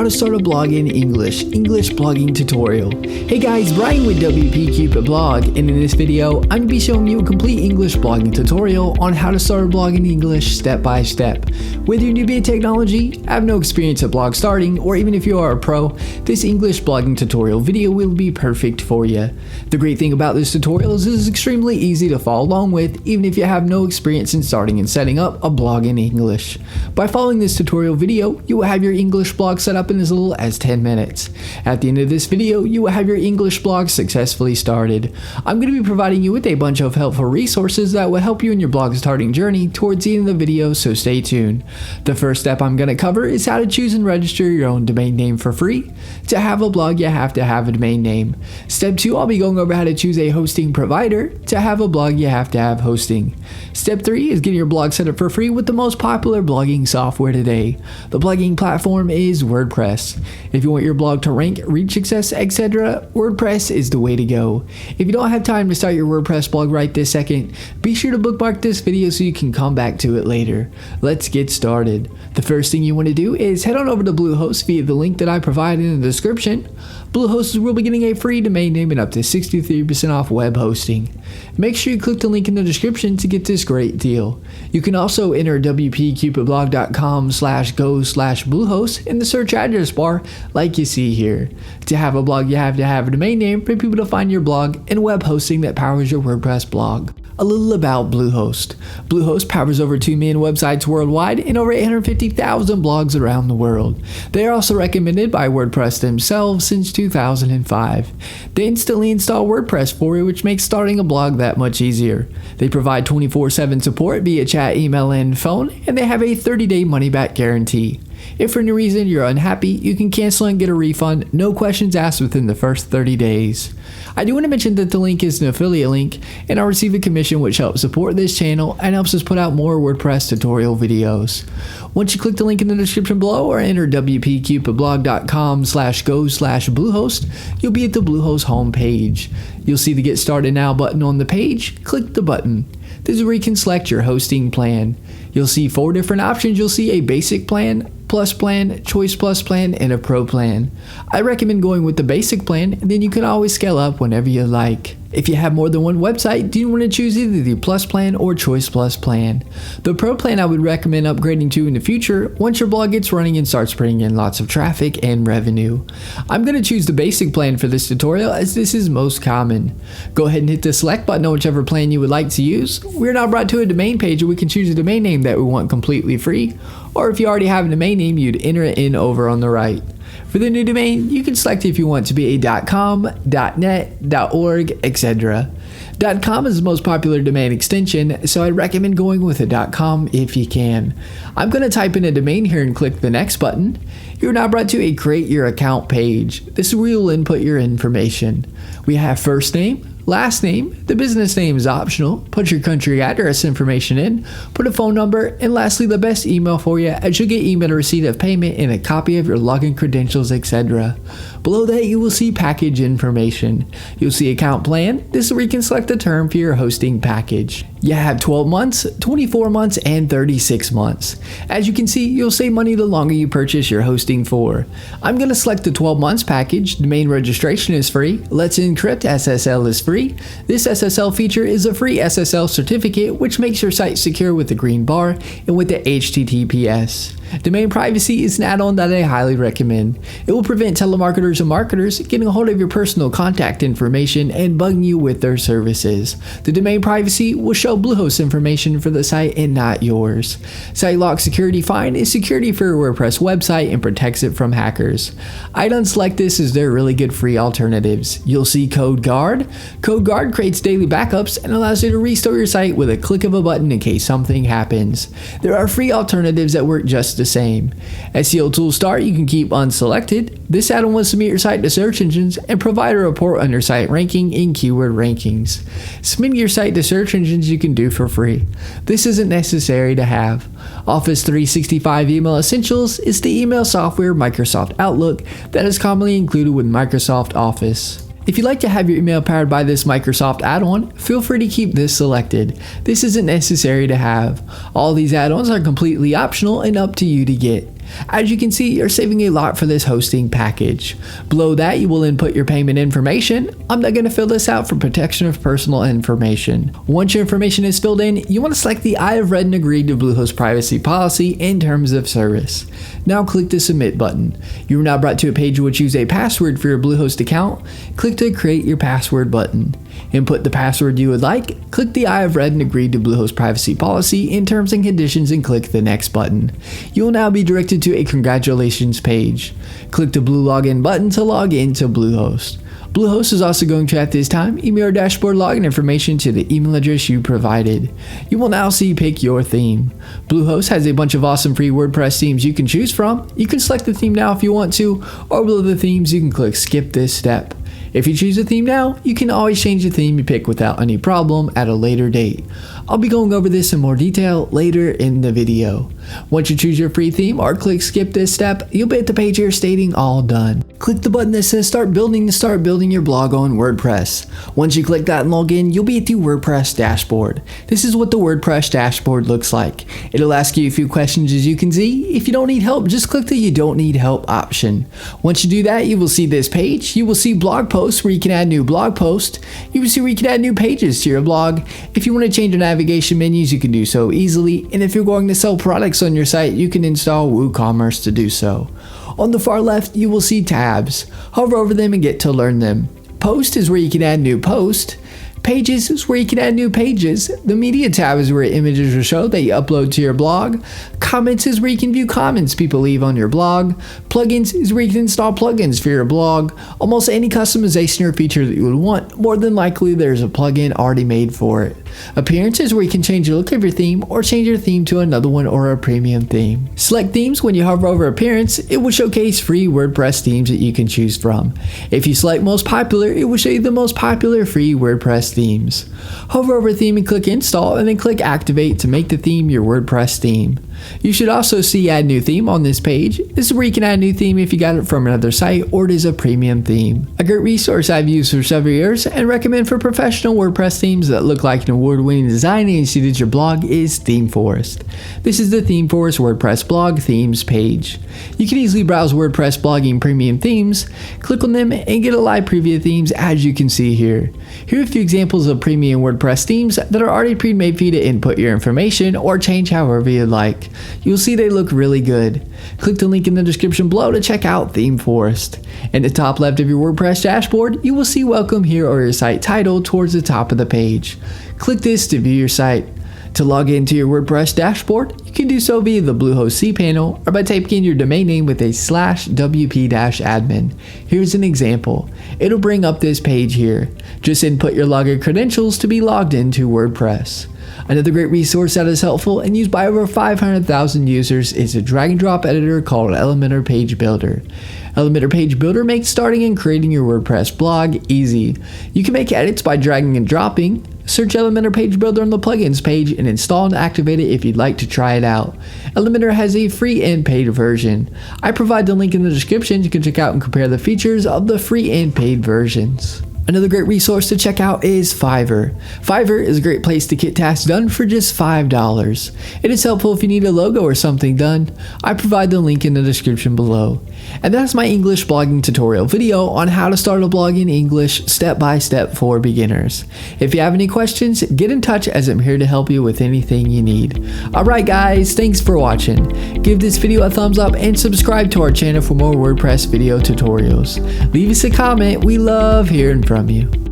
how to start a blog in English blogging tutorial. Hey guys, Brian with WP Cupid Blog, and in this video, I'm going to be showing you a complete English blogging tutorial on how to start a blog in English step by step. Whether you're newbie at technology, have no experience at blog starting, or even if you are a pro, this English blogging tutorial video will be perfect for you. The great thing about this tutorial is it's extremely easy to follow along with, even if you have no experience in starting and setting up a blog in English. By following this tutorial video, you will have your English blog set up in as little as 10 minutes. At the end of this video, you will have your English blog successfully started. I'm going to be providing you with a bunch of helpful resources that will help you in your blog starting journey towards the end of the video, so stay tuned. The first step I'm going to cover is how to choose and register your own domain name for free. To have a blog, you have to have a domain name. Step 2, I'll be going over how to choose a hosting provider. To have a blog, you have to have hosting. Step 3 is getting your blog set up for free with the most popular blogging software today. The blogging platform is WordPress. If you want your blog to rank, reach success, etc., WordPress is the way to go. If you don't have time to start your WordPress blog right this second, be sure to bookmark this video so you can come back to it later. Let's get started. The first thing you want to do is head on over to Bluehost via the link that I provided in the description. Bluehost will be getting a free domain name and up to 63% off web hosting. Make sure you click the link in the description to get this great deal. You can also enter wpcupidblog.com/go/Bluehost in the search address bar like you see here. To have a blog, you have to have a domain name for people to find your blog and web hosting that powers your WordPress blog. A little about Bluehost. Bluehost powers over 2 million websites worldwide and over 850,000 blogs around the world. They are also recommended by WordPress themselves since 2005. They instantly install WordPress for you, which makes starting a blog that much easier. They provide 24/7 support via chat, email, and phone, and they have a 30-day money-back guarantee. If for any reason you're unhappy, you can cancel and get a refund, no questions asked within the first 30 days. I do want to mention that the link is an affiliate link, and I'll receive a commission which helps support this channel and helps us put out more WordPress tutorial videos. Once you click the link in the description below or enter wpcupidblog.com/go/Bluehost, you'll be at the Bluehost homepage. You'll see the Get Started Now button on the page. Click the button. This is where you can select your hosting plan. You'll see 4 different options. You'll see a basic plan, plus plan, choice plus plan, and a pro plan. I recommend going with the basic plan, and then you can always scale up whenever you like. If you have more than one website, you want to choose either the plus plan or choice plus plan. The pro plan I would recommend upgrading to in the future once your blog gets running and starts bringing in lots of traffic and revenue. I'm going to choose the basic plan for this tutorial as this is most common. Go ahead and hit the select button on whichever plan you would like to use. We're now brought to a domain page where we can choose a domain name that we want completely free, or if you already have a domain name, you'd enter it in over on the right. For the new domain, you can select if you want to be a .com, .net, .org, etc. .com is the most popular domain extension, so I'd recommend going with a .com if you can. I'm going to type in a domain here and click the next button. You're now brought to a Create Your Account page. This is where you'll input your information. We have first name, last name, the business name is optional, put your country address information in, put a phone number, and lastly the best email for you as you'll get emailed a receipt of payment and a copy of your login credentials, etc. Below that you will see package information. You'll see account plan. This is where you can select the term for your hosting package. You have 12 months, 24 months, and 36 months. As you can see, you'll save money the longer you purchase your hosting for. I'm going to select the 12 months package. Domain registration is free. Let's Encrypt SSL is free. This SSL feature is a free SSL certificate which makes your site secure with the green bar and with the HTTPS. Domain privacy is an add-on that I highly recommend. It will prevent telemarketers and marketers getting a hold of your personal contact information and bugging you with their services. The domain privacy will show Bluehost information for the site and not yours. Site lock security fine is security for your WordPress website and protects it from hackers. I'd unselect this as they're really good free alternatives. You'll see Code Guard. Code Guard creates daily backups and allows you to restore your site with a click of a button in case something happens. There are free alternatives that work just the same. SEO Tool Start you can keep unselected. This add-on will submit your site to search engines and provide a report on your site ranking in keyword rankings. Submitting your site to search engines you can do for free. This isn't necessary to have. Office 365 Email Essentials is the email software Microsoft Outlook that is commonly included with Microsoft Office. If you'd like to have your email powered by this Microsoft add-on, feel free to keep this selected. This isn't necessary to have. All these add-ons are completely optional and up to you to get. As you can see, you're saving a lot for this hosting package. Below that, you will input your payment information. I'm not going to fill this out for protection of personal information. Once your information is filled in, you want to select the I have read and agreed to Bluehost privacy policy in terms of service. Now click the submit button. You are now brought to a page which use a password for your Bluehost account. Click the create your password button. Input the password you would like. Click the I have read and agreed to Bluehost privacy policy in terms and conditions and click the next button. You will now be directed to a congratulations page. Click the blue login button to log into Bluehost. Bluehost is also going to, at this time, email your dashboard login information to the email address you provided. You will now see pick your theme. Bluehost has a bunch of awesome free WordPress themes you can choose from. You can select the theme now if you want to, or below the themes you can click skip this step. If you choose a theme now, you can always change the theme you pick without any problem at a later date. I'll be going over this in more detail later in the video. Once you choose your free theme or click skip this step, you'll be at the page here stating all done. Click the button that says start building to start building your blog on WordPress. Once you click that and log in, you'll be at the WordPress dashboard. This is what the WordPress dashboard looks like. It'll ask you a few questions as you can see. If you don't need help, just click the you don't need help option. Once you do that, you will see this page. You will see blog posts where you can add new blog posts. You will see where you can add new pages to your blog. If you want to change your navigation menus, you can do so easily. And if you're going to sell products on your site, you can install WooCommerce to do so. On the far left, you will see tabs. Hover over them and get to learn them. Post is where you can add new posts. Pages is where you can add new pages. The media tab is where images will show that you upload to your blog. Comments is where you can view comments people leave on your blog. Plugins is where you can install plugins for your blog. Almost any customization or feature that you would want, more than likely there's a plugin already made for it. Appearance is where you can change the look of your theme or change your theme to another one or a premium theme. Select themes. When you hover over appearance, it will showcase free WordPress themes that you can choose from. If you select most popular, it will show you the most popular free WordPress themes. Hover over a theme and click install and then click activate to make the theme your WordPress theme. You should also see add new theme on this page. This is where you can add a new theme if you got it from another site or it is a premium theme. A great resource I've used for several years and recommend for professional WordPress themes that look like an award-winning design and suited your blog is ThemeForest. This is the ThemeForest WordPress blog themes page. You can easily browse WordPress blogging premium themes, click on them and get a live preview of themes as you can see here. Here are a few examples of premium WordPress themes that are already pre-made for you to input your information or change however you'd like. You'll see they look really good. Click the link in the description below to check out ThemeForest. In the top left of your WordPress dashboard, you will see welcome here or your site title towards the top of the page. Click this to view your site. To log into your WordPress dashboard, you can do so via the Bluehost cPanel or by typing in your domain name with a /wp-admin. Here's an example. It'll bring up this page here. Just input your login credentials to be logged into WordPress. Another great resource that is helpful and used by over 500,000 users is a drag and drop editor called Elementor Page Builder. Elementor Page Builder makes starting and creating your WordPress blog easy. You can make edits by dragging and dropping. Search Elementor Page Builder on the plugins page and install and activate it if you'd like to try it out. Elementor has a free and paid version. I provide the link in the description. You can check out and compare the features of the free and paid versions. Another great resource to check out is Fiverr. Fiverr is a great place to get tasks done for just $5. It is helpful if you need a logo or something done. I provide the link in the description below. And that's my English blogging tutorial video on how to start a blog in English step by step for beginners. If you have any questions, get in touch as I'm here to help you with anything you need. Alright guys, thanks for watching. Give this video a thumbs up and subscribe to our channel for more WordPress video tutorials. Leave us a comment, we love hearing from you.